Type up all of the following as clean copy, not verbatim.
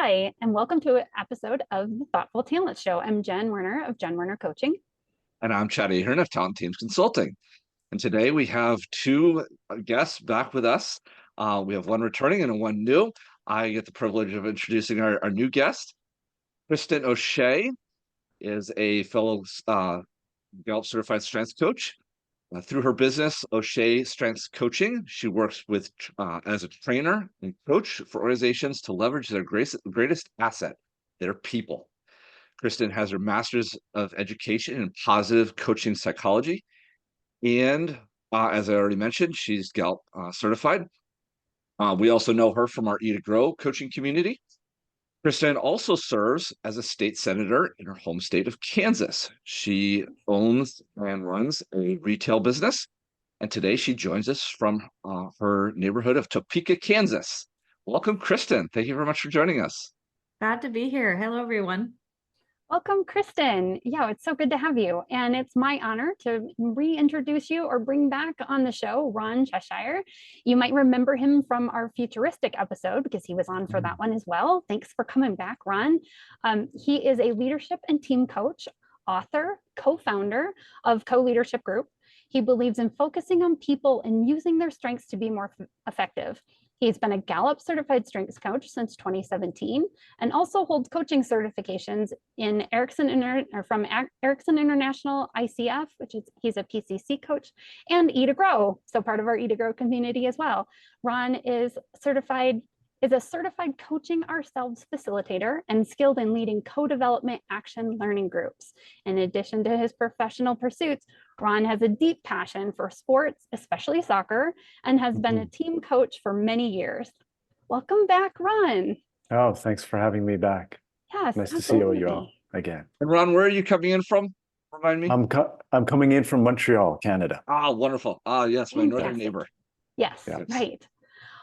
Hi, and welcome to an episode of the Thoughtful Talent Show. I'm Jen Werner of Jen Werner Coaching. And I'm Chad Ahern of Talent Teams Consulting. And today we have two guests back with us. We have one returning and one new. I get the privilege of introducing our new guest. Kristen O'Shea is a fellow Gallup-Certified strengths coach. Through her business, O'Shea Strengths Coaching, she works with as a trainer and coach for organizations to leverage their greatest asset, their people. Kristen has her master's of education in positive coaching psychology. And as I already mentioned, she's Gallup certified. We also know her from our E to Grow coaching community. Kristen also serves as a state senator in her home state of Kansas. She owns and runs a retail business. And today she joins us from her neighborhood of Topeka, Kansas. Welcome, Kristen. Thank you very much for joining us. Glad to be here. Hello, everyone. Welcome, Kristen. Yeah, it's so good to have you. And it's my honor to reintroduce you or bring back on the show Ron Cheshire. You might remember him from our futuristic episode because he was on for that one as well. Thanks for coming back, Ron. He is a leadership and team coach, author, co-founder of Co-Leadership Group. He believes in focusing on people and using their strengths to be more effective. He's been a Gallup-Certified strengths coach since 2017 and also holds coaching certifications in from Ericsson International ICF, which is he's a PCC coach, and E to Grow, so part of our E to Grow community as well. Ron is a certified coaching ourselves facilitator and skilled in leading co-development action learning groups. In addition to his professional pursuits, Ron has a deep passion for sports, especially soccer, and has been a team coach for many years. Welcome back, Ron. Oh, thanks for having me back. Yes, nice absolutely. to see you all again. And Ron, where are you coming in from? Remind me. I'm coming in from Montreal, Canada. Ah, wonderful. Ah, yes, my northern neighbor. Yes, right.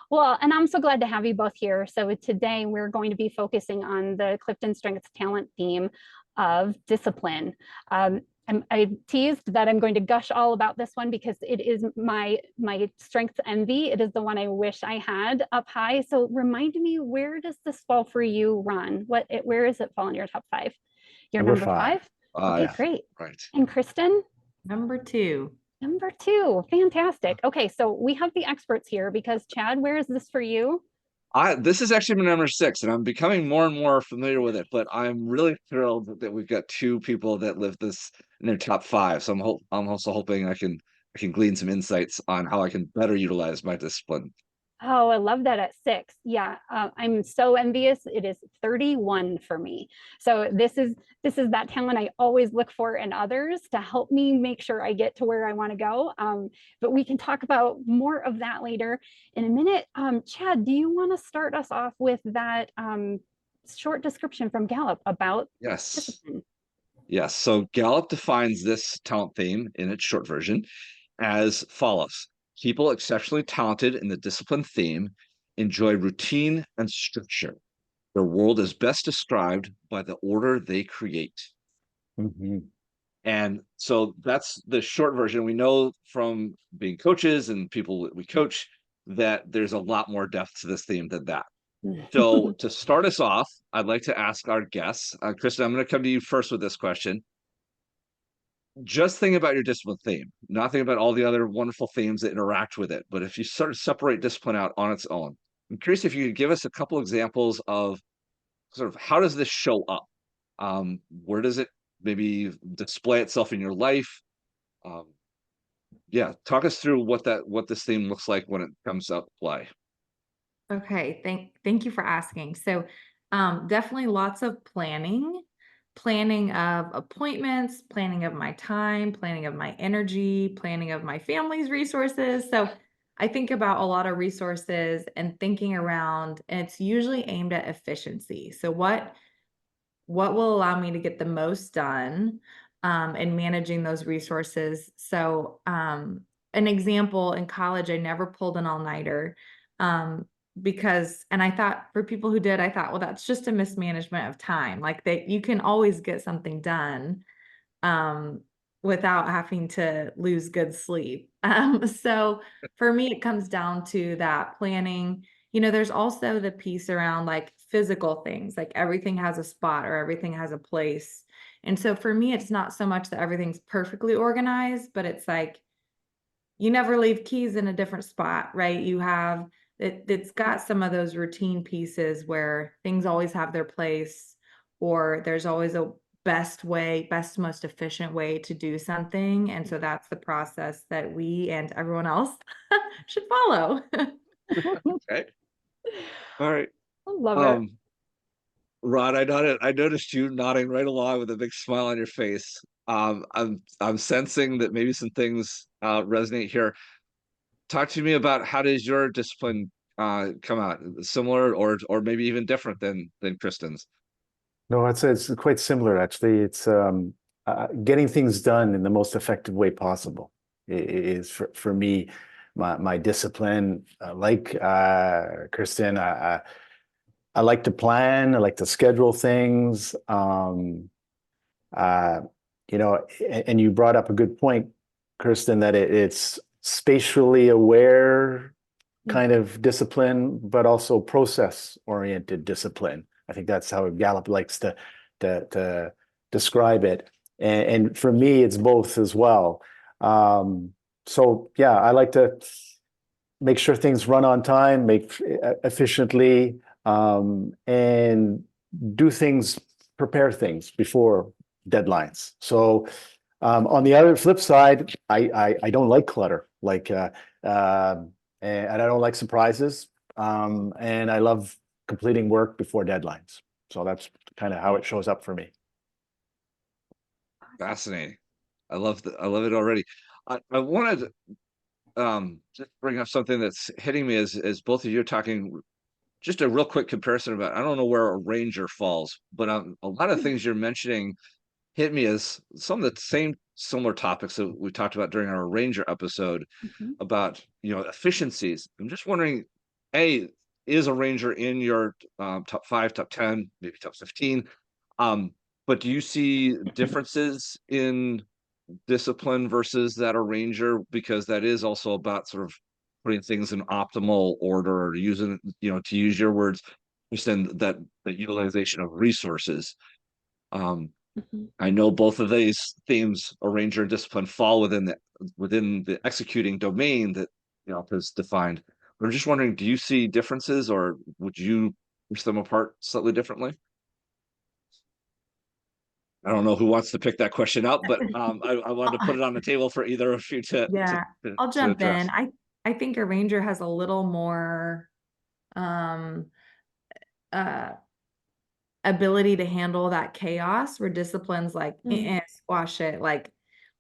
Well, and I'm so glad to have you both here. So today we're going to be focusing on the CliftonStrengths talent theme of discipline. I teased that I'm going to gush all about this one because it is my strengths envy. It is the one I wish I had up high. So remind me, where does this fall for you, Ron? Where does it fall in your top 5? Your number five? Okay, Yeah. great. Right. And Kristen? Number 2. Number 2, fantastic. Okay, so we have the experts here because Chad, where is this for you? This is actually my number 6, and I'm becoming more and more familiar with it. But I'm really thrilled that we've got 2 people that live this in their top 5. So I'm also hoping I can glean some insights on how I can better utilize my discipline. Oh, I love that at 6. Yeah, I'm so envious. It is 31 for me. So this is that talent I always look for in others to help me make sure I get to where I want to go. But we can talk about more of that later in a minute. Chad, do you want to start us off with that short description from Gallup about discipline? Yes. So Gallup defines this talent theme in its short version as follows. People exceptionally talented in the discipline theme enjoy routine and structure. Their world is best described by the order they create. And so that's the short version. We know from being coaches and people that we coach that there's a lot more depth to this theme than that. So to start us off, I'd like to ask our guests, Kristen, I'm going to come to you first with this question. Just think about your discipline theme, not think about all the other wonderful themes that interact with it. But if you sort of separate discipline out on its own, I'm curious if you could give us a couple examples of sort of how does this show up? Where does it maybe display itself in your life? Yeah, talk us through what this theme looks like when it comes up to play. Okay, thank you for asking. So definitely lots of planning of appointments, planning of my time, planning of my energy, planning of my family's resources. So I think about a lot of resources and thinking around, and it's usually aimed at efficiency. So what will allow me to get the most done in managing those resources? So an example, in college, I never pulled an all-nighter because, and I thought for people who did, I thought, well, that's just a mismanagement of time. Like you can always get something done without having to lose good sleep. So for me, it comes down to that planning. There's also the piece around like physical things, like everything has a spot or everything has a place. And so for me, it's not so much that everything's perfectly organized, but it's like you never leave keys in a different spot, right? You have it's got some of those routine pieces where things always have their place, or there's always a best way, best, most efficient way to do something. And so that's the process that we and everyone else should follow. Okay. All right. I love it. Ron, I noticed you nodding right along with a big smile on your face. I'm sensing that maybe some things resonate here. Talk to me about how does your discipline come out? Similar or maybe even different than Kristen's? No, it's quite similar, actually. It's getting things done in the most effective way possible is for me, my discipline. Like Kristen, I like to plan. I like to schedule things. You know, and you brought up a good point, Kristen, that it's spatially aware kind of discipline, but also process-oriented discipline. I think that's how Gallup likes to describe it. And for me, it's both as well. So yeah, I like to make sure things run on time, make efficiently, and do things, prepare things before deadlines. So on the other flip side, I don't like clutter, and I don't like surprises, and I love completing work before deadlines. So that's kind of how it shows up for me. Fascinating. I love it already. I wanted just bring up something that's hitting me as both of you are talking. Just a real quick comparison about, I don't know where a ranger falls, but a lot of things you're mentioning hit me as some of the same similar topics that we talked about during our ranger episode about, efficiencies. I'm just wondering, A, is a ranger in your top 5, top 10, maybe top 15? But do you see differences in discipline versus that a ranger? Because that is also about sort of putting things in optimal order, or using, to use your words, Kristen, that the utilization of resources. I know both of these themes, a ranger and discipline, fall within the executing domain that is defined. But I'm just wondering, do you see differences, or would you push them apart slightly differently? I don't know who wants to pick that question up, but I wanted to put it on the table for either of you to Yeah, I'll to jump address. in. I think a ranger has a little more um ability to handle that chaos, where discipline's like squash it, like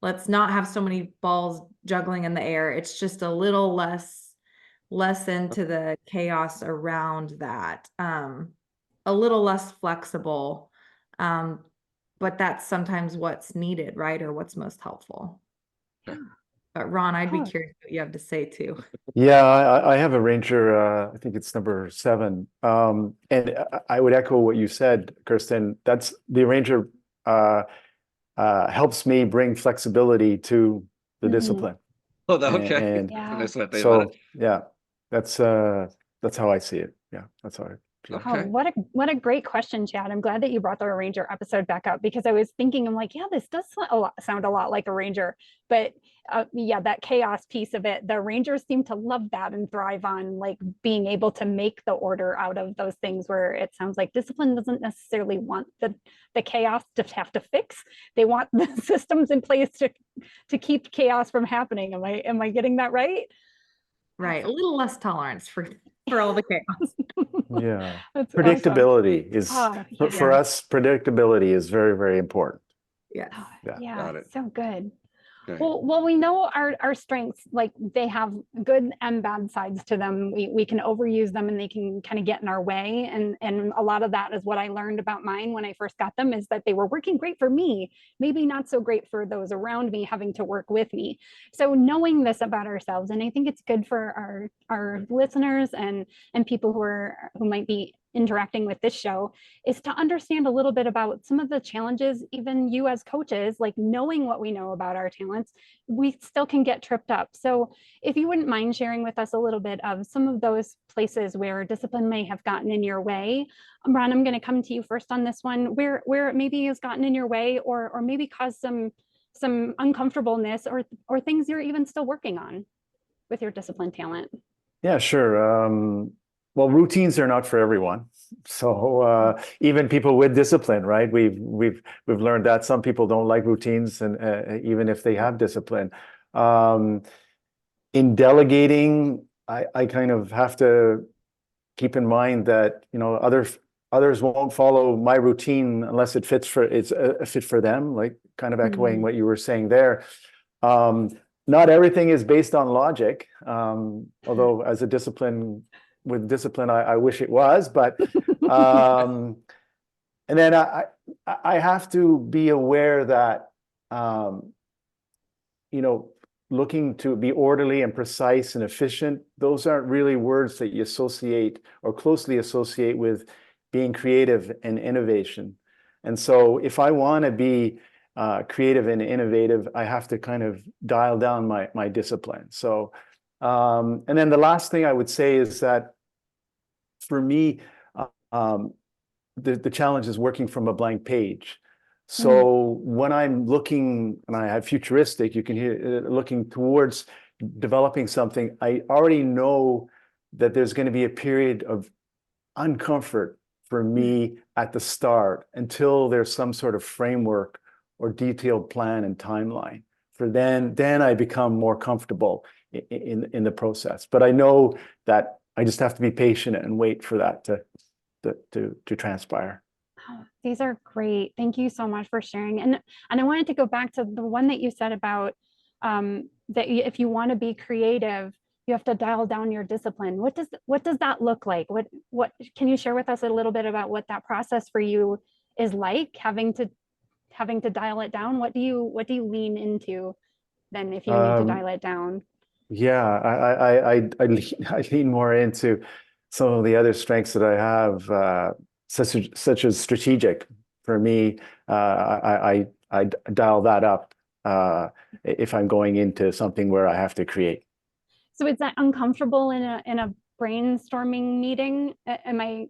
let's not have so many balls juggling in the air. It's just a little less into the chaos around that, a little less flexible, but that's sometimes what's needed, right? Or what's most helpful. But Ron, I'd be curious what you have to say too. Yeah, I have a ranger. I think it's number 7. And I would echo what you said, Kristen. That's the ranger helps me bring flexibility to the discipline. Oh, okay. And Yeah. so yeah, that's how I see it. Yeah, that's how I feel. Oh, what a great question, Chad. I'm glad that you brought the ranger episode back up, because I was thinking, I'm like, yeah, this does sound a lot like a ranger, but yeah, that chaos piece of it, the rangers seem to love that and thrive on like being able to make the order out of those things, where it sounds like discipline doesn't necessarily want the chaos to have to fix. They want the systems in place to keep chaos from happening. Am I getting that right? Right, a little less tolerance for all the chaos. Yeah, That's predictability awesome. is for us. Predictability is very, very important. Yes. Yeah, Got it. so good. Okay. Well, we know our strengths, like they have good and bad sides to them. We can overuse them and they can kind of get in our way. And a lot of that is what I learned about mine when I first got them, is that they were working great for me, maybe not so great for those around me having to work with me. So knowing this about ourselves, and I think it's good for our listeners and people who might be interacting with this show is to understand a little bit about some of the challenges, even you as coaches, like knowing what we know about our talents, we still can get tripped up. So if you wouldn't mind sharing with us a little bit of some of those places where discipline may have gotten in your way. Ron, I'm going to come to you first on this one, where it maybe has gotten in your way or maybe caused some uncomfortableness or things you're even still working on with your discipline talent. Yeah, sure. Well, routines are not for everyone. So even people with discipline, right? We've learned that some people don't like routines, and even if they have discipline. In delegating, I kind of have to keep in mind that, you know, others won't follow my routine unless it's a fit for them, like kind of echoing what you were saying there. Not everything is based on logic, although as a discipline, I wish it was, but and then I have to be aware that you know, looking to be orderly and precise and efficient, those aren't really words that you associate or closely associate with being creative and innovation. And so if I want to be creative and innovative, I have to kind of dial down my discipline. So, and then the last thing I would say is that for me, the challenge is working from a blank page. So when I'm looking, and I have futuristic, you can hear looking towards developing something, I already know that there's going to be a period of uncomfort for me at the start until there's some sort of framework or detailed plan and timeline. For then I become more comfortable in the process. But I know that I just have to be patient and wait for that to transpire. Oh, these are great. Thank you so much for sharing. And I wanted to go back to the one that you said about that if you want to be creative, you have to dial down your discipline. What does that look like? What can you share with us a little bit about what that process for you is like, having to dial it down? What do you lean into then if you need to dial it down? Yeah, I lean more into some of the other strengths that I have, such as strategic. For me, I dial that up if I'm going into something where I have to create. So is that uncomfortable in a brainstorming meeting? Am I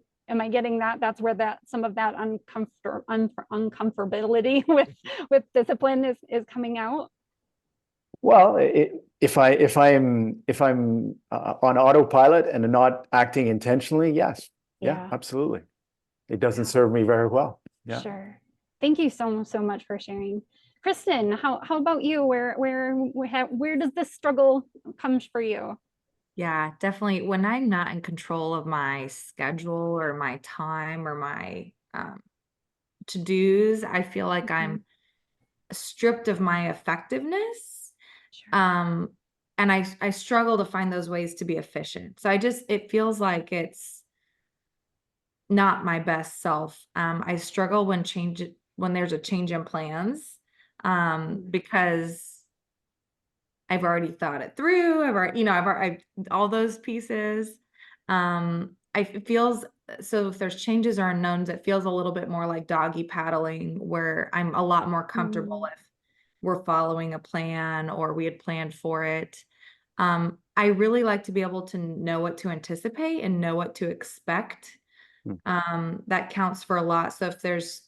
getting that? That's where some of that uncomfortability with discipline is coming out. Well, if I'm on autopilot and not acting intentionally, yes, yeah, absolutely. It doesn't serve me very well. Yeah. Sure. Thank you so much for sharing. Kristen, how about you? Where does this struggle come for you? Yeah, definitely. When I'm not in control of my schedule or my time or my to-dos, I feel like I'm stripped of my effectiveness. Sure. And I struggle to find those ways to be efficient. So it feels like it's not my best self. I struggle when there's a change in plans, because I've already thought it through. I've all those pieces. It feels, so if there's changes or unknowns, it feels a little bit more like doggy paddling, where I'm a lot more comfortable if we're following a plan or we had planned for it. I really like to be able to know what to anticipate and know what to expect. That counts for a lot. So if there's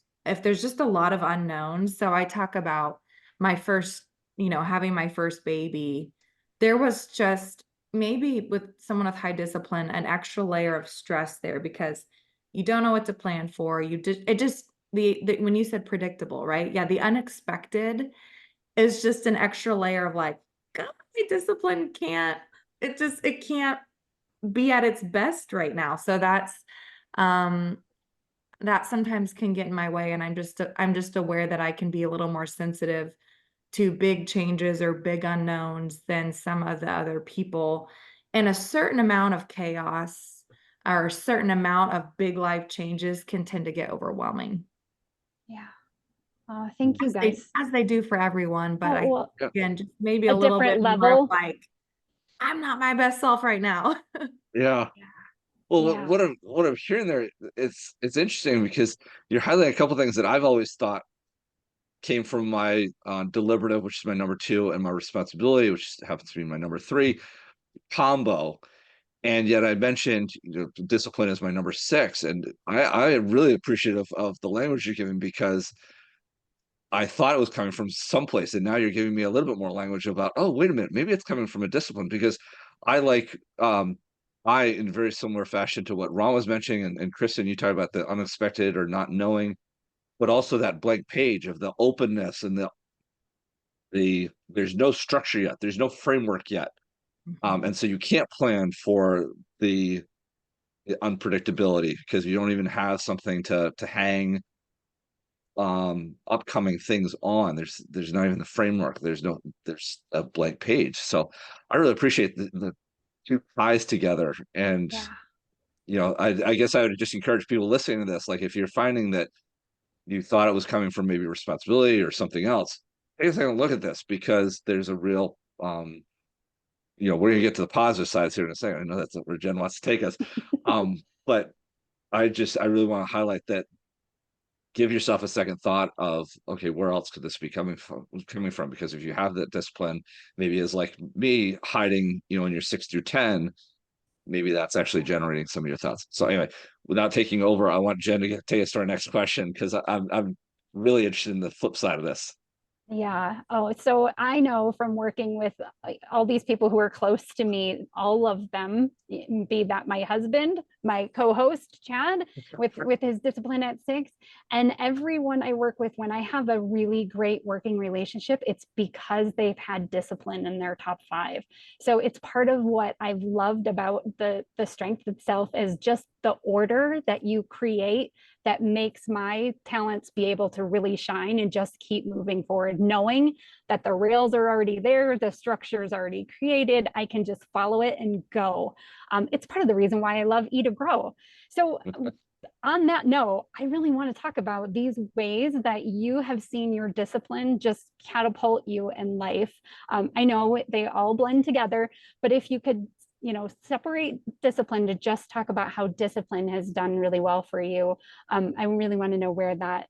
just a lot of unknowns, so I talk about my first, having my first baby, there was just maybe with someone with high discipline, an extra layer of stress there because you don't know what to plan for. When you said predictable, right? Yeah. The unexpected is just an extra layer of like, God, my discipline it can't be at its best right now. So that sometimes can get in my way. And I'm just aware that I can be a little more sensitive to big changes or big unknowns than some of the other people. And a certain amount of chaos or a certain amount of big life changes can tend to get overwhelming. Yeah. Thank you guys. As they do for everyone, but again, just maybe a a little different bit level. more of like, I'm not my best self right now. Yeah. Well, Yeah. what I'm hearing there, it's interesting because you're highlighting a couple things that I've always thought came from my deliberative, which is my number 2, and my responsibility, which happens to be my number 3 combo. And yet I mentioned, discipline is my number 6, and I am really appreciative of the language you're giving, because I thought it was coming from someplace, and now you're giving me a little bit more language about, oh, wait a minute, maybe it's coming from a discipline, because I like, I, in very similar fashion to what Ron was mentioning, and Kristen, you talk about the unexpected or not knowing, but also that blank page of the openness and there's no structure yet, there's no framework yet. And so you can't plan for the unpredictability, because you don't even have something to hang upcoming things on. There's not even the framework, there's a blank page. So I really appreciate the two ties together. And Yeah. I guess I would just encourage people listening to this, like, if you're finding that you thought it was coming from maybe responsibility or something else, take a second look at this, because there's a real we're gonna get to the positive sides here in a second. I know that's where Jen wants to take us. But I really want to highlight that. Give yourself a second thought of, okay, where else could this be coming from? Because if you have that discipline, maybe is like me hiding, in your 6 through 10, maybe that's actually generating some of your thoughts. So anyway, without taking over, I want Jen to take us to our next question, because I'm really interested in the flip side of this. Yeah. Oh, so I know from working with all these people who are close to me, all of them, be that my husband, my co-host Chad, with his discipline at 6, and everyone I work with, when I have a really great working relationship, it's because they've had discipline in their top 5. So it's part of what I've loved about the strength itself, is just the order that you create that makes my talents be able to really shine and just keep moving forward, knowing that the rails are already there, the structure is already created. I can just follow it and go. It's part of the reason why I love Eat to Grow. So on that note, I really want to talk about these ways that you have seen your discipline just catapult you in life. I know they all blend together, but if you could separate discipline to just talk about how discipline has done really well for you. I really want to know where that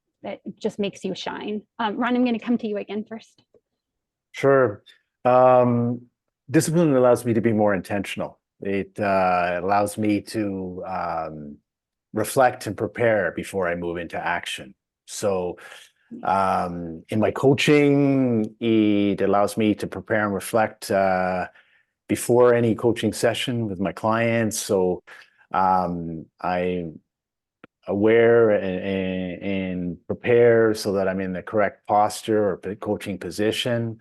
just makes you shine. Ron, I'm going to come to you again first. Sure. Discipline allows me to be more intentional. It allows me to reflect and prepare before I move into action. So in my coaching, it allows me to prepare and reflect before any coaching session with my clients. So I'm aware and prepare so that I'm in the correct posture or coaching position.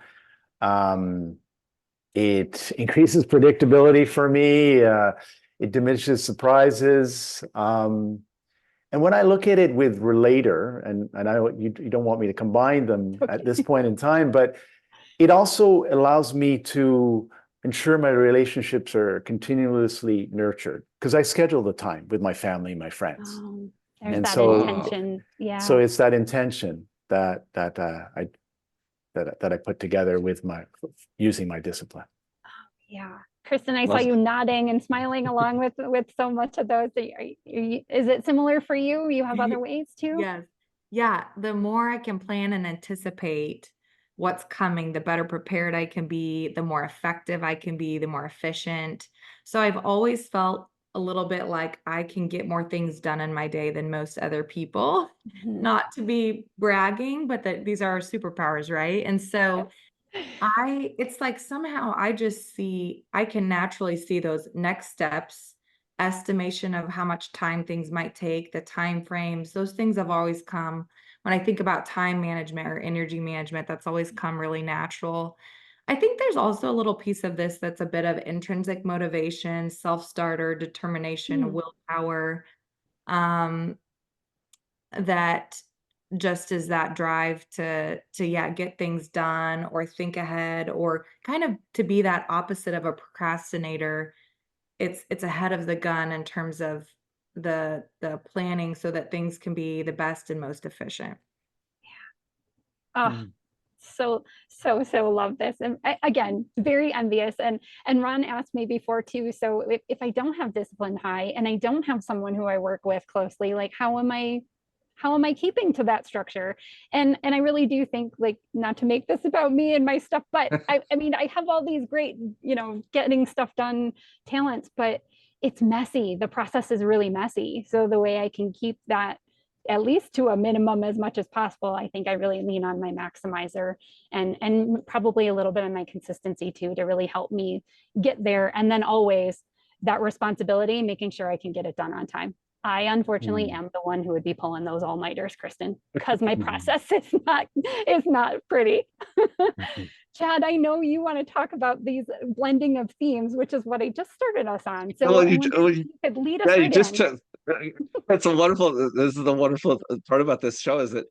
It increases predictability for me. It diminishes surprises. And when I look at it with Relator, and I know you don't want me to combine them at this point in time, but it also allows me to ensure my relationships are continuously nurtured, because I schedule the time with my family, my friends. There's And that so, intention. Yeah. So it's that intention that I put together with using my discipline. Yeah. Kristen, I saw you nodding and smiling along with so much of those. Is it similar for you? You have other ways too? Yes. Yeah. The more I can plan and anticipate what's coming, the better prepared I can be, the more effective I can be, the more efficient. So I've always felt a little bit like I can get more things done in my day than most other people. Not to be bragging, but that these are our superpowers, right? And so it's like somehow I can naturally see those next steps, estimation of how much time things might take, the time frames. Those things have always come when I think about time management or energy management. That's always come really natural. I think there's also a little piece of this that's a bit of intrinsic motivation, self-starter, determination, willpower, that just is that drive to get things done or think ahead, or kind of to be that opposite of a procrastinator. It's ahead of the gun in terms of the planning so that things can be the best and most efficient. Oh, So love this. And again, very envious. And Ron asked me before too. So if I don't have discipline high and I don't have someone who I work with closely, like how am I keeping to that structure? And I really do think, like, not to make this about me and my stuff, but I mean, I have all these great, getting stuff done talents, but it's messy. The process is really messy. So the way I can keep that at least to a minimum as much as possible, I think I really lean on my maximizer and probably a little bit of my consistency too, to really help me get there. And then always that responsibility, making sure I can get it done on time. I unfortunately am the one who would be pulling those all-nighters, Kristen, because my process is not pretty. Chad, I know you want to talk about these blending of themes, which is what I just started us on. So you could lead us right in. That's a wonderful. This is the wonderful part about this show, is that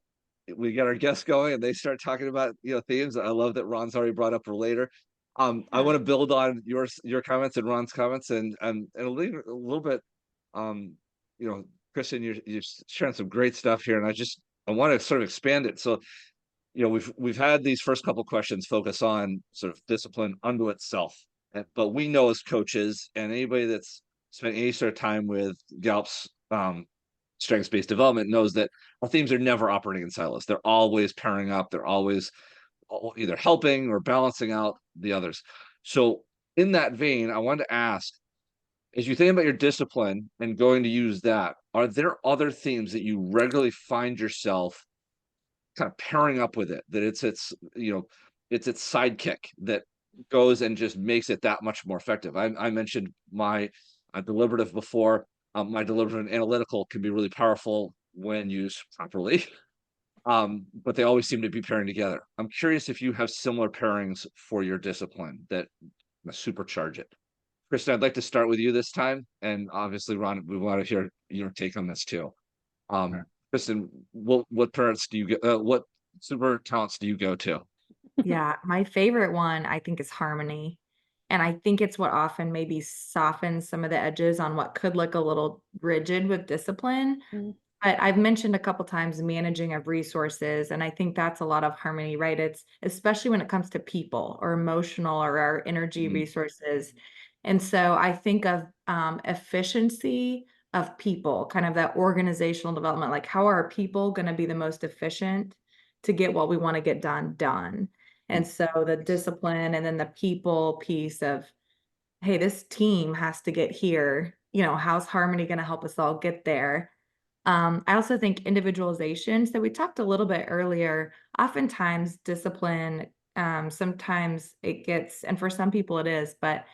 we get our guests going and they start talking about themes. I love that Ron's already brought up later. I want to build on your comments and Ron's comments and a little bit. Kristen, you're sharing some great stuff here, and I want to sort of expand it. So, we've had these first couple questions focus on sort of discipline unto itself, but we know as coaches and anybody that's spent any sort of time with Gallup's strengths-based development knows that our themes are never operating in silos. They're always pairing up. They're always either helping or balancing out the others. So in that vein, I wanted to ask, as you think about your discipline and going to use that, are there other themes that you regularly find yourself kind of pairing up with it, that it's its sidekick that goes and just makes it that much more effective? I mentioned my deliberative before. My deliberative and analytical can be really powerful when used properly, but they always seem to be pairing together. I'm curious if you have similar pairings for your discipline that supercharge it. Kristen, I'd like to start with you this time, and obviously, Ron, we want to hear your take on this too. Kristen, what parents do you get? What super talents do you go to? Yeah, my favorite one, I think, is harmony. And I think it's what often maybe softens some of the edges on what could look a little rigid with discipline. But I've mentioned a couple times managing of resources, and I think that's a lot of harmony, right? It's especially when it comes to people or emotional or our energy resources. And so I think of efficiency of people, kind of that organizational development, like how are people going to be the most efficient to get what we want to get done. And so the discipline and then the people piece of, hey, this team has to get here. How's harmony going to help us all get there? I also think individualization. So we talked a little bit earlier, oftentimes discipline, sometimes it gets, and for some people it is, but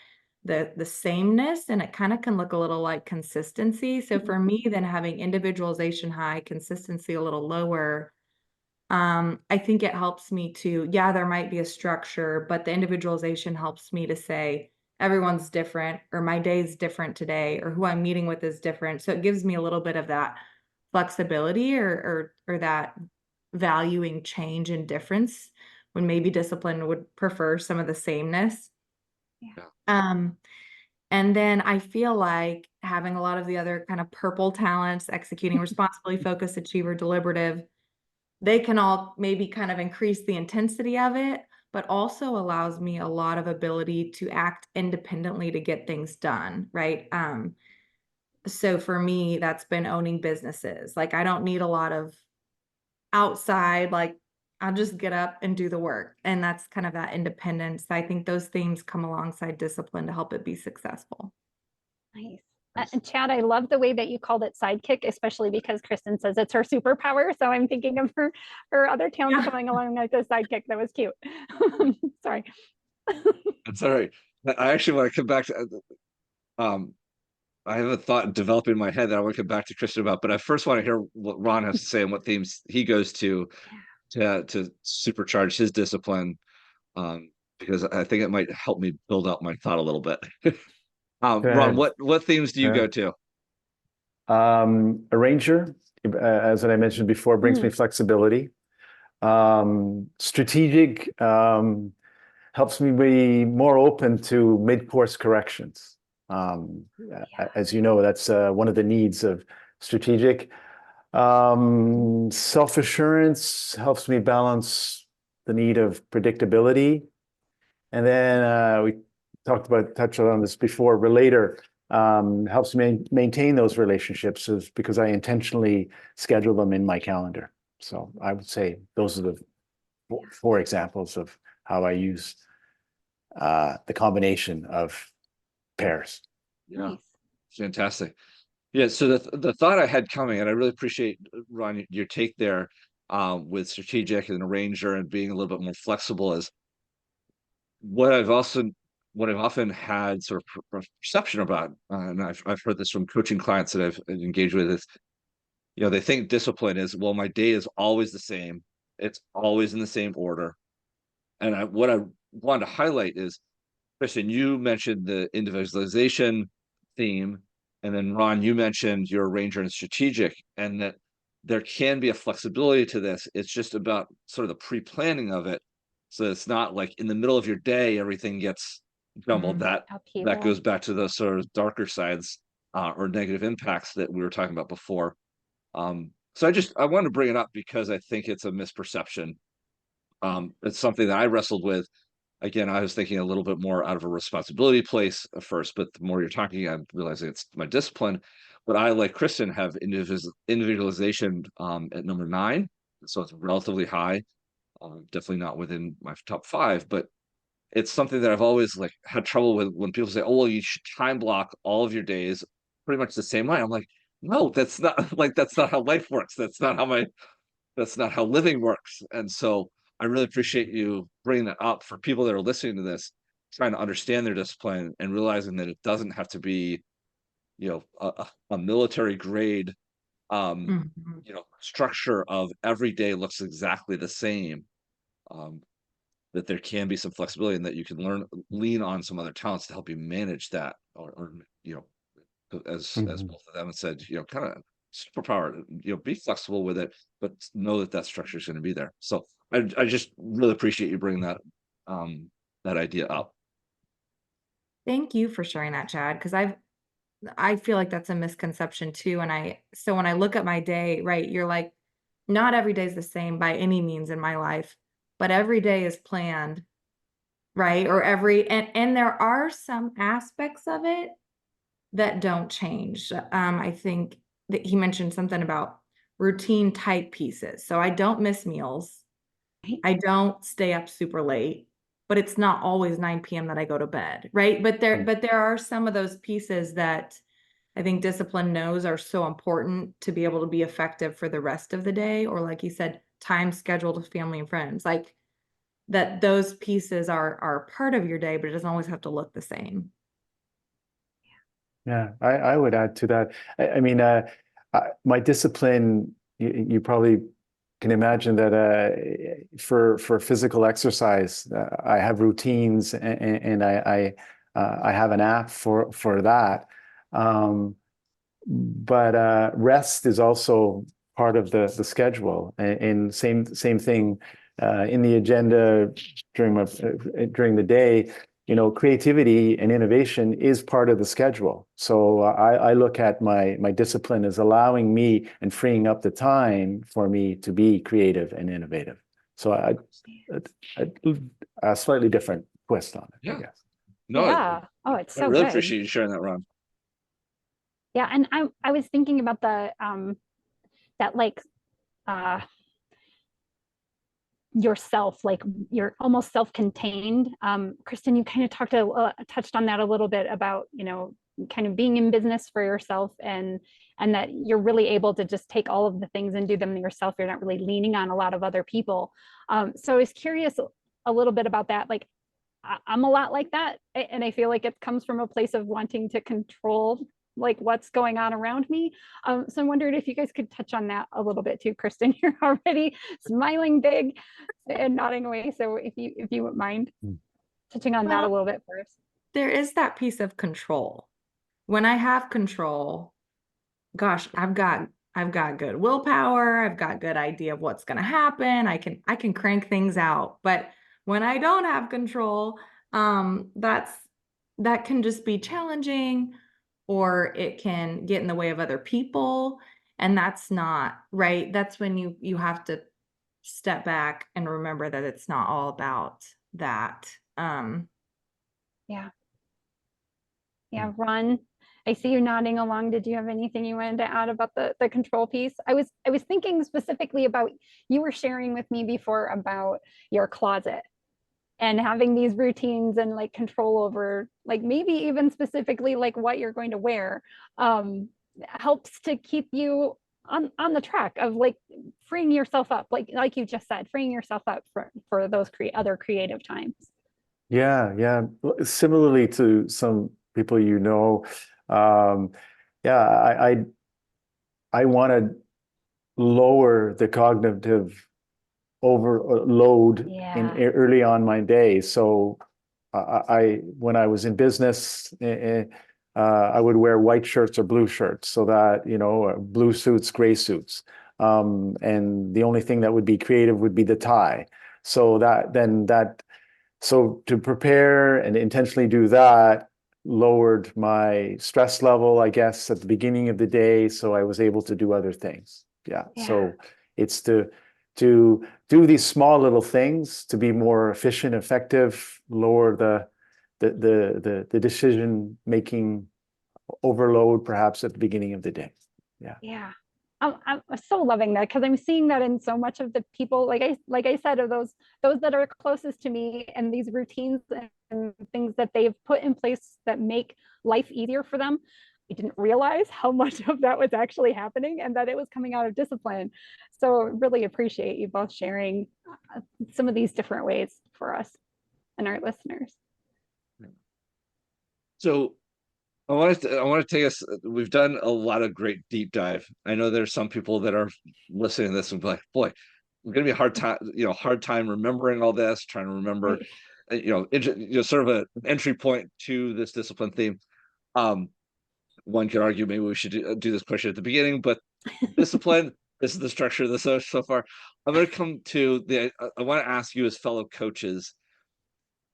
the sameness, and it kind of can look a little like consistency. So for me, then having individualization high, consistency a little lower, I think it helps me to, there might be a structure, but the individualization helps me to say, everyone's different, or my day's different today, or who I'm meeting with is different. So it gives me a little bit of that flexibility or that valuing change and difference, when maybe discipline would prefer some of the sameness. And then I feel like having a lot of the other kind of purple talents, executing responsibly, focused, achiever, deliberative, they can all maybe kind of increase the intensity of it, but also allows me a lot of ability to act independently to get things done, right? So for me, that's been owning businesses. Like, I don't need a lot of outside, like, I'll just get up and do the work. And that's kind of that independence. I think those themes come alongside discipline to help it be successful. Nice. And Chad, I love the way that you called it sidekick, especially because Kristen says it's her superpower. So I'm thinking of her other talents coming along like a sidekick. That was cute. Sorry. That's all right. I actually want to come back to, I have a thought developing in my head that I want to come back to Kristen about, but I first want to hear what Ron has to say and what themes he goes to supercharge his discipline, because I think it might help me build out my thought a little bit. Ron, what themes do you go to? Arranger, as I mentioned before, brings me flexibility. Strategic helps me be more open to mid-course corrections. As you know, that's one of the needs of strategic. Self-assurance helps me balance the need of predictability. And then we touched on this before, relator helps me maintain those relationships because I intentionally schedule them in my calendar. So I would say those are the four examples of how I use the combination of pairs. Yeah, Nice. fantastic. Yeah, so the thought I had coming, and I really appreciate, Ron, your take there with strategic and arranger and being a little bit more flexible, is what I've often had sort of perception about, and I've heard this from coaching clients that I've engaged with, is, they think discipline is, well, my day is always the same. It's always in the same order. And what I wanted to highlight is, Kristen, you mentioned the individualization theme, and then Ron, you mentioned your arranger and strategic, and that there can be a flexibility to this. It's just about sort of the pre-planning of it. So it's not like in the middle of your day, everything gets jumbled. That Upheaval. goes back to those sort of darker sides or negative impacts that we were talking about before. So I wanted to bring it up because I think it's a misperception. It's something that I wrestled with. Again, I was thinking a little bit more out of a responsibility place at first, but the more you're talking, I'm realizing it's my discipline. But I, like Kristen, have individualization at number 9, so it's relatively high. Definitely not within my top 5, but it's something that I've always had trouble with when people say, "Oh, well, you should time block all of your days pretty much the same way." I'm like, no, that's not that's not how life works. That's not how living works. And so I really appreciate you bringing that up for people that are listening to this, trying to understand their discipline and realizing that it doesn't have to be, a military grade, Mhm. structure of every day looks exactly the same. That there can be some flexibility and that you can lean on some other talents to help you manage that, or as both of them have said, kind of superpower, be flexible with it, but know that structure is going to be there. So I just really appreciate you bringing that idea up. Thank you for sharing that, Chad, because I feel like that's a misconception too. So when I look at my day, right, you're like, not every day is the same by any means in my life, but every day is planned, right? And there are some aspects of it that don't change. I think that he mentioned something about routine type pieces. So I don't miss meals. I don't stay up super late, but it's not always 9 p.m. that I go to bed, right? But there are some of those pieces that I think discipline knows are so important to be able to be effective for the rest of the day, or like you said, time scheduled with family and friends. Like that those pieces are part of your day, but it doesn't always have to look the same. Yeah, I would add to that. I mean, my discipline, you probably can imagine that for physical exercise, I have routines and I have an app for that. But rest is also part of the schedule, and same thing in the agenda during the day. Creativity and innovation is part of the schedule. So I look at my discipline as allowing me and freeing up the time for me to be creative and innovative. So a slightly different twist on it, I guess. No, Yeah. Oh, it's so I really good. appreciate you sharing that, Ron. Yeah, and I was thinking about that yourself, like you're almost self-contained. Kristen, you kind of touched on that a little bit about, kind of being in business for yourself and that you're really able to just take all of the things and do them yourself. You're not really leaning on a lot of other people. So I was curious a little bit about that. Like I'm a lot like that. And I feel like it comes from a place of wanting to control like what's going on around me. So I wondered if you guys could touch on that a little bit too. Kristen, you're already smiling big and nodding away. So if you wouldn't mind touching on that a little bit first. There is that piece of control. When I have control, gosh, I've got good willpower. I've got good idea of what's going to happen. I can crank things out. But when I don't have control, that can just be challenging, or it can get in the way of other people. And that's not right. That's when you have to step back and remember that it's not all about that. Yeah. Yeah, Ron, I see you nodding along. Did you have anything you wanted to add about the control piece? I was thinking specifically about, you were sharing with me before about your closet and having these routines and like control over, like maybe even specifically like what you're going to wear, helps to keep you on the track of like freeing yourself up, like you just said, freeing yourself up for those other creative times. Yeah, yeah. Similarly to some people, yeah, I want to lower the cognitive overload in Yeah. early on my day. So when I was in business, I would wear white shirts or blue shirts, so that, blue suits, gray suits. And the only thing that would be creative would be the tie. So so to prepare and intentionally do that lowered my stress level, I guess, at the beginning of the day. So I was able to do other things. Yeah. So it's to do these small little things to be more efficient, effective, lower the decision making overload perhaps at the beginning of the day. Yeah. Yeah. I'm so loving that, because I'm seeing that in so much of the people, like I said, of those that are closest to me, and these routines and things that they've put in place that make life easier for them. I didn't realize how much of that was actually happening, and that it was coming out of discipline. So really appreciate you both sharing some of these different ways for us and our listeners. So I want to take us. We've done a lot of great deep dive. I know there's some people that are listening to this and be like, boy, it's going to be a hard time remembering all this, trying to remember, sort of an entry point to this discipline theme. One could argue maybe we should do this question at the beginning, but discipline, this is the structure of this so far. I'm going to come to I want to ask you as fellow coaches,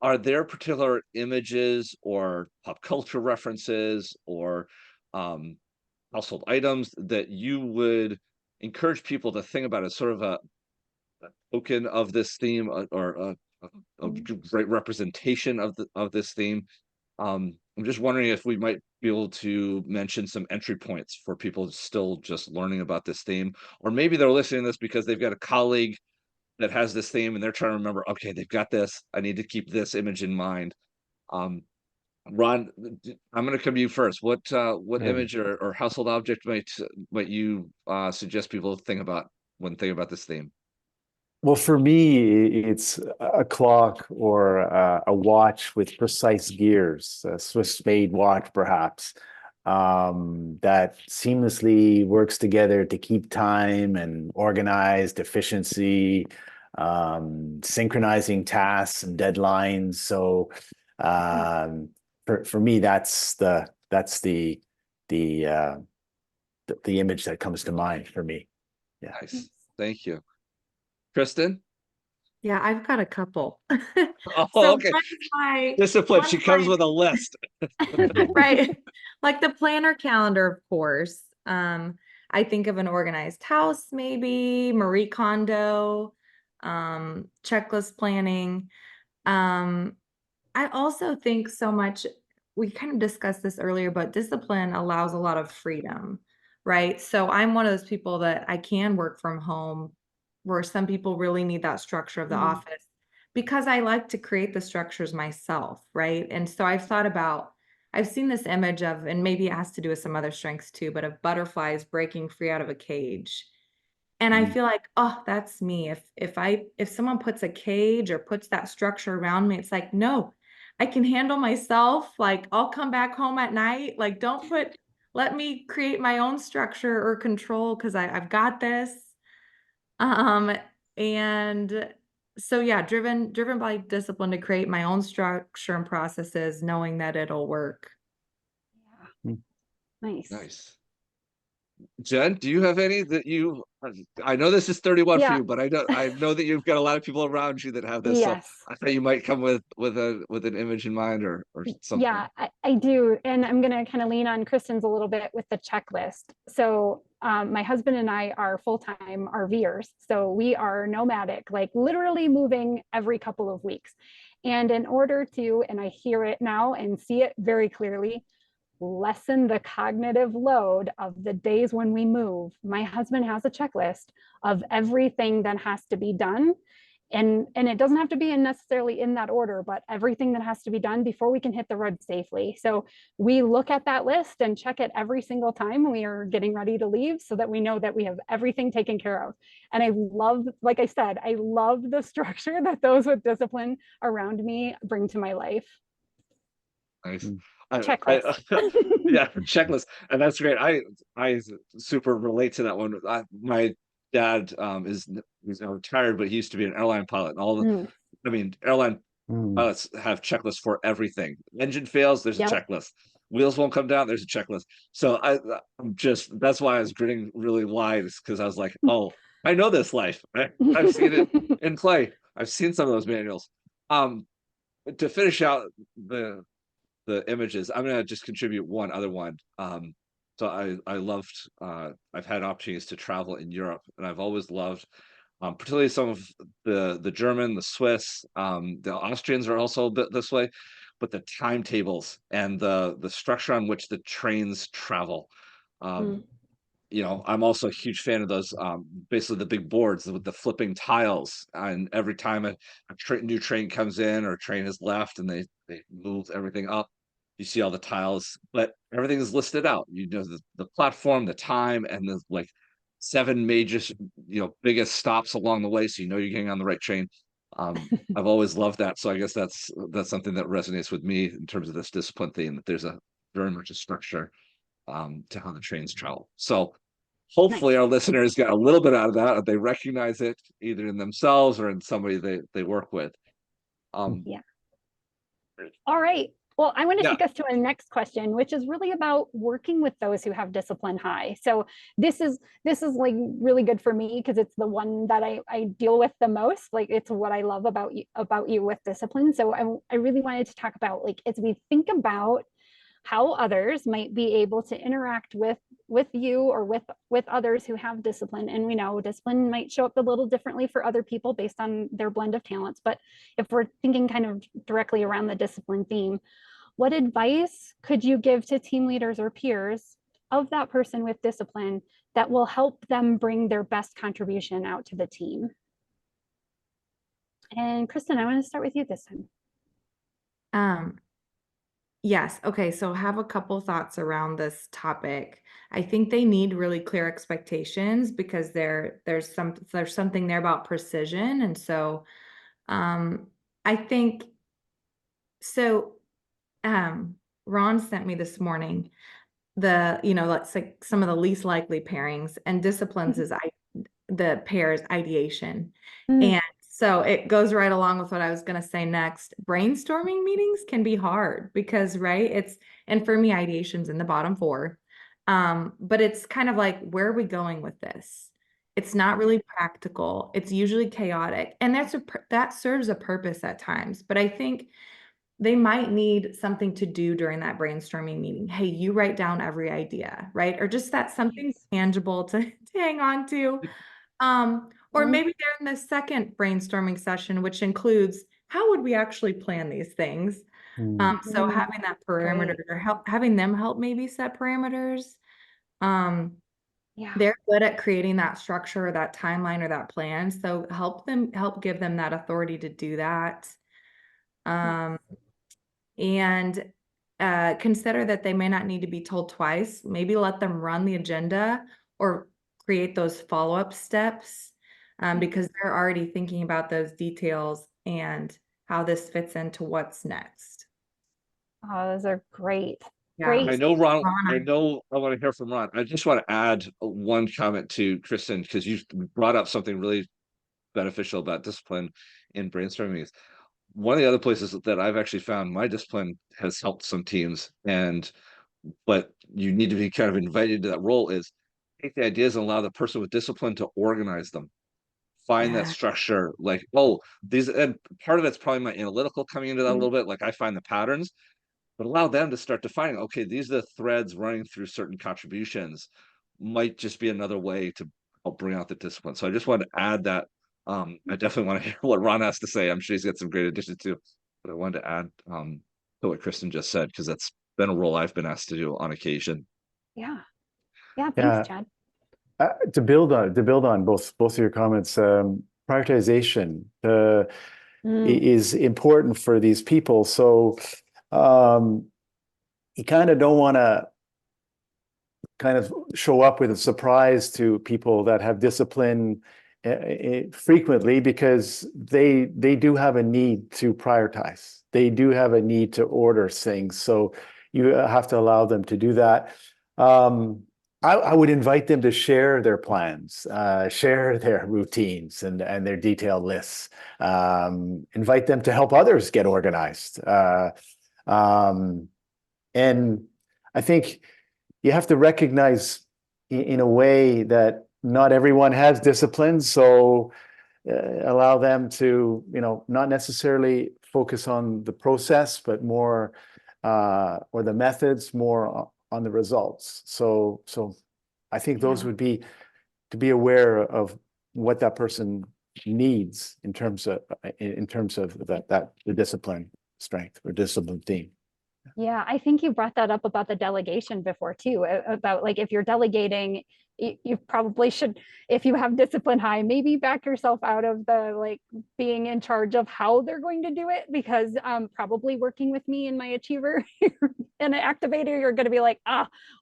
are there particular images or pop culture references or household items that you would encourage people to think about as sort of a token of this theme, or a great representation of this theme? I'm just wondering if we might be able to mention some entry points for people still just learning about this theme, or maybe they're listening to this because they've got a colleague that has this theme and they're trying to remember, okay, they've got this, I need to keep this image in mind. Ron, I'm going to come to you first. What image or household object might you suggest people think about when thinking about this theme? Well, for me, it's a clock or a watch with precise gears, a Swiss-made watch, perhaps, that seamlessly works together to keep time and organized efficiency, synchronizing tasks and deadlines. So, for me, that's the image that comes to mind for me. Yeah. Nice. Thank you. Kristen? Yeah, I've got a couple. Oh, okay. Discipline. She comes with a list. Right. Like the planner calendar, of course. I think of an organized house, maybe Marie Kondo, checklist planning. I also think so much, we kind of discussed this earlier, but discipline allows a lot of freedom, right? So I'm one of those people that I can work from home, where some people really need that structure of the office, because I like to create the structures myself, right? And so I've seen this image of, and maybe it has to do with some other strengths too, but of butterflies breaking free out of a cage. And I feel like, oh, that's me. If someone puts a cage or puts that structure around me, it's like, no, I can handle myself. Like, I'll come back home at night. Like, let me create my own structure or control, because I've got this. And so yeah, driven by discipline to create my own structure and processes, knowing that it'll work. Yeah. Nice. Nice. Jen, do you have any that I know this is 31 for you, but I know that you've got a lot of people around you that have this. Yes. So I thought you might come with an image in mind or something. Yeah, I do. And I'm going to kind of lean on Kristen's a little bit with the checklist. So my husband and I are full-time RVers. So we are nomadic, like literally moving every couple of weeks. And in order to, and I hear it now and see it very clearly, lessen the cognitive load of the days when we move, my husband has a checklist of everything that has to be done. And it doesn't have to be necessarily in that order, but everything that has to be done before we can hit the road safely. So we look at that list and check it every single time we are getting ready to leave, so that we know that we have everything taken care of. And I love, like I said, I love the structure that those with discipline around me bring to my life. Nice. Checklist. Yeah, checklist, and that's great. I super relate to that one. My dad he's now retired, but he used to be an airline pilot, and all the I mean, airline pilots have checklists for everything. Engine fails, there's a checklist. Wheels won't come down, there's a checklist. So I'm just, that's why I was grinning really wide, because I was like, oh, I know this life. I've seen it in play. I've seen some of those manuals. To finish out the images, I'm gonna just contribute one other one. So I loved, I've had opportunities to travel in Europe, and I've always loved, particularly some of the German, the Swiss, the Austrians are also a bit this way, but the timetables and the structure on which the trains travel. You know, I'm also a huge fan of those, basically the big boards with the flipping tiles, and every time a new train comes in or a train has left, and they move everything up, you see all the tiles, but everything is listed out. You know, the platform, the time, and the like 7 major, biggest stops along the way, so you know you're getting on the right train. I've always loved that, so I guess that's something that resonates with me in terms of this discipline theme, that there's a very much a structure to how the trains travel. So hopefully our listeners get a little bit out of that, or they recognize it either in themselves or in somebody they work with. Yeah. All right. Well, I want to take us to our next question, which is really about working with those who have discipline high. So this is like really good for me, because it's the one that I deal with the most. Like, it's what I love about you with discipline. So I really wanted to talk about, like, as we think about how others might be able to interact with you or with others who have discipline. And we know discipline might show up a little differently for other people based on their blend of talents. But if we're thinking kind of directly around the discipline theme, what advice could you give to team leaders or peers of that person with discipline that will help them bring their best contribution out to the team? And Kristen, I want to start with you this time. Yes. Okay. So I have a couple thoughts around this topic. I think they need really clear expectations, because there's something there about precision. And so I think so. Ron sent me this morning let's like some of the least likely pairings, and disciplines is the pairs ideation. And so it goes right along with what I was going to say next. Brainstorming meetings can be hard because, right, and for me, ideation's in the bottom 4. But it's kind of like, where are we going with this? It's not really practical. It's usually chaotic. And that serves a purpose at times. But I think they might need something to do during that brainstorming meeting. Hey, you write down every idea, right? Or just that something tangible to hang on to. Or maybe they're in the second brainstorming session, which includes, how would we actually plan these things? So having that parameter, or having them help maybe set parameters. They're good at creating that structure or that timeline or that plan. So help give them that authority to do that. And consider that they may not need to be told twice. Maybe let them run the agenda or create those follow-up steps, because they're already thinking about those details and how this fits into what's next. Oh, those are great. Yeah. Great. I know Ron, I want to hear from Ron. I just want to add one comment to Kristen, because you brought up something really beneficial about discipline in brainstorming meetings. One of the other places that I've actually found my discipline has helped some teams, but you need to be kind of invited to that role, is take the ideas and allow the person with discipline to organize them. Find that structure, like, and part of it's probably my analytical coming into that a little bit, like I find the patterns, but allow them to start defining, okay, these are the threads running through certain contributions. might just be another way to help bring out the discipline. So I just wanted to add that. I definitely want to hear what Ron has to say. I'm sure he's got some great additions too, but I wanted to add to what Kristen just said, because that's been a role I've been asked to do on occasion. Yeah. Yeah. Yeah. Thanks, Chad. To build on both of your comments, prioritization is important for these people. So you kind of don't want to kind of show up with a surprise to people that have discipline frequently, because they do have a need to prioritize. They do have a need to order things. So you have to allow them to do that. I would invite them to share their plans, share their routines and their detailed lists. Invite them to help others get organized. And I think you have to recognize in a way that not everyone has discipline. So allow them to, not necessarily focus on the process, but more, or the methods, more on the results. So I think those would be to be aware of what that person needs in terms of the discipline strength or discipline theme. Yeah, I think you brought that up about the delegation before too, about like if you're delegating, you probably should, if you have discipline high, maybe back yourself out of the like being in charge of how they're going to do it, because probably working with me and my achiever and an activator, you're going to be like,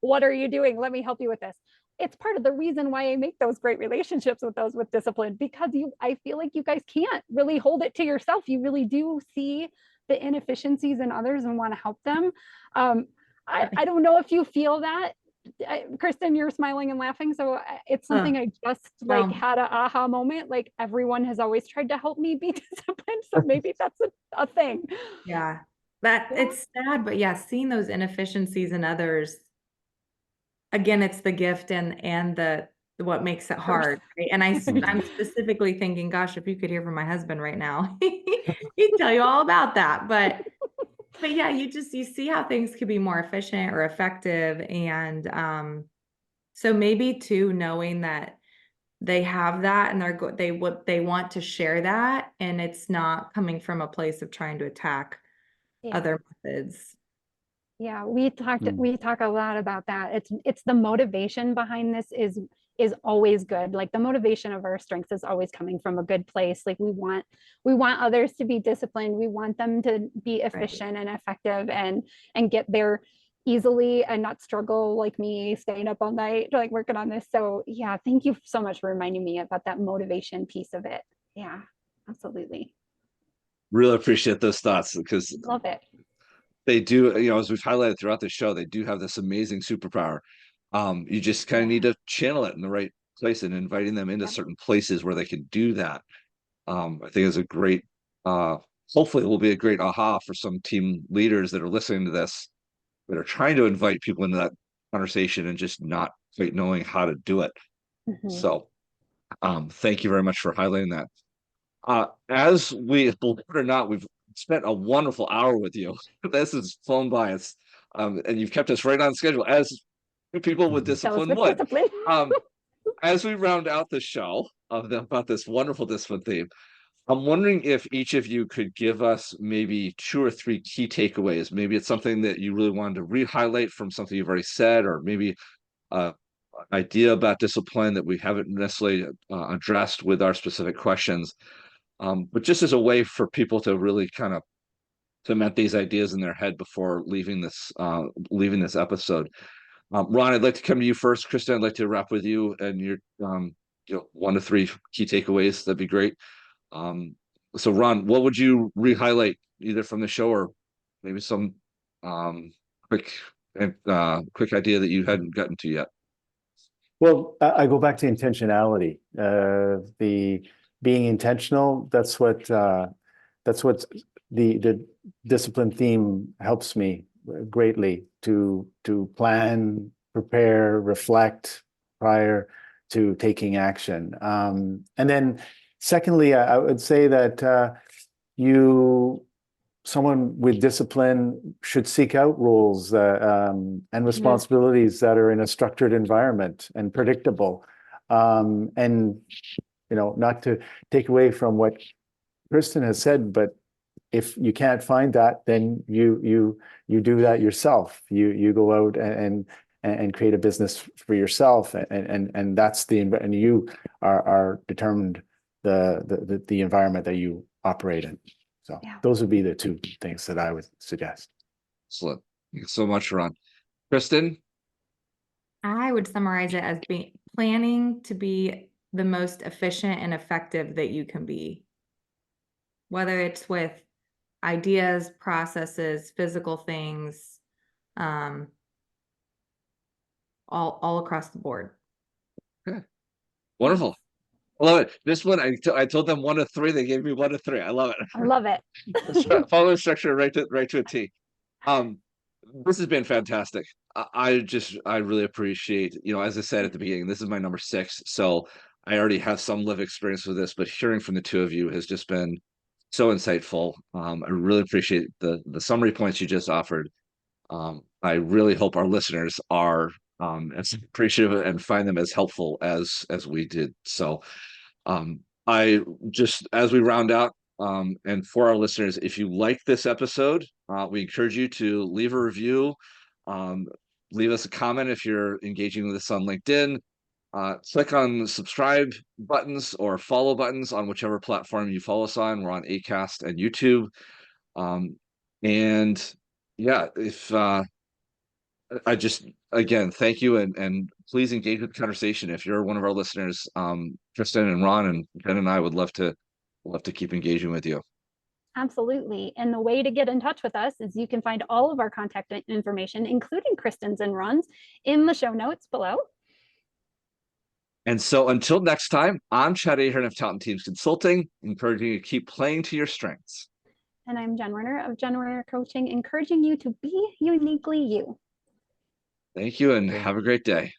what are you doing? Let me help you with this. It's part of the reason why I make those great relationships with those with discipline, because I feel like you guys can't really hold it to yourself. You really do see the inefficiencies in others and want to help them. I don't know if you feel that. Kristen, you're smiling and laughing. So it's something I just like had an aha moment. Like everyone has always tried to help me be disciplined. So maybe that's a thing. Yeah, it's sad, but yeah, seeing those inefficiencies in others, again, it's the gift and the what makes it hard, right? And I'm specifically thinking, gosh, if you could hear from my husband right now, he'd tell you all about that. But yeah, you see how things could be more efficient or effective. And so maybe too, knowing that they have that and they want to share that, and it's not coming from a place of trying to attack other methods. Yeah, we talk a lot about that. It's the motivation behind this is always good. Like the motivation of our strengths is always coming from a good place. Like we want others to be disciplined. We want them to be efficient and effective and get there easily and not struggle like me staying up all night like working on this. So yeah, thank you so much for reminding me about that motivation piece of it. Yeah, absolutely. Really appreciate those thoughts, because love it. They do, as we've highlighted throughout the show, they do have this amazing superpower. You just kind of need to channel it in the right place and inviting them into certain places where they can do that. I think is a great, hopefully it will be a great aha for some team leaders that are listening to this, that are trying to invite people into that conversation and just not quite knowing how to do it. So thank you very much for highlighting that. As we, believe it or not, we've spent a wonderful hour with you. This has flown by us, and you've kept us right on schedule, as people with discipline would. As we round out the show about this wonderful discipline theme, I'm wondering if each of you could give us maybe 2 or 3 key takeaways. Maybe it's something that you really wanted to re-highlight from something you've already said, or maybe idea about discipline that we haven't necessarily addressed with our specific questions. But just as a way for people to really kind of cement these ideas in their head before leaving this episode. Ron, I'd like to come to you first. Kristen, I'd like to wrap with you and your 1 to 3 key takeaways. That'd be great. So Ron, what would you re-highlight either from the show or maybe some quick idea that you hadn't gotten to yet? Well, I go back to intentionality. The being intentional, that's what the discipline theme helps me greatly to plan, prepare, reflect prior to taking action. And then secondly, I would say that you someone with discipline should seek out roles and responsibilities that are in a structured environment and predictable. And, not to take away from what Kristen has said, but if you can't find that, then you do that yourself. You go out and create a business for yourself, and that's and you are determined the environment that you operate in. So those would be the two things that I would suggest. Excellent. Thank you so much, Ron. Kristen? I would summarize it as planning to be the most efficient and effective that you can be. Whether it's with ideas, processes, physical things, all across the board. Okay. Wonderful. I love it. This one, I told them 1 to 3. They gave me 1 to 3. I love it. I love it. Follow the structure right to a T. This has been fantastic. I really appreciate, as I said at the beginning, this is my number 6. So I already have some live experience with this, but hearing from the two of you has just been so insightful. I really appreciate the summary points you just offered. I really hope our listeners are as appreciative and find them as helpful as we did. So I just, as we round out, and for our listeners, if you like this episode, we encourage you to leave a review, leave us a comment if you're engaging with us on LinkedIn, click on the subscribe buttons or follow buttons on whichever platform you follow us on. We're on Acast and YouTube. And yeah, if I just, again, thank you, and please engage with the conversation. If you're one of our listeners, Kristen and Ron and Ben and I would love to keep engaging with you. Absolutely. And the way to get in touch with us is you can find all of our contact information, including Kristen's and Ron's, in the show notes below. And so until next time, I'm Chad Ahern of Talent Teams Consulting, encouraging you to keep playing to your strengths. And I'm Jen Werner of Jen Werner Coaching, encouraging you to be uniquely you. Thank you, and have a great day.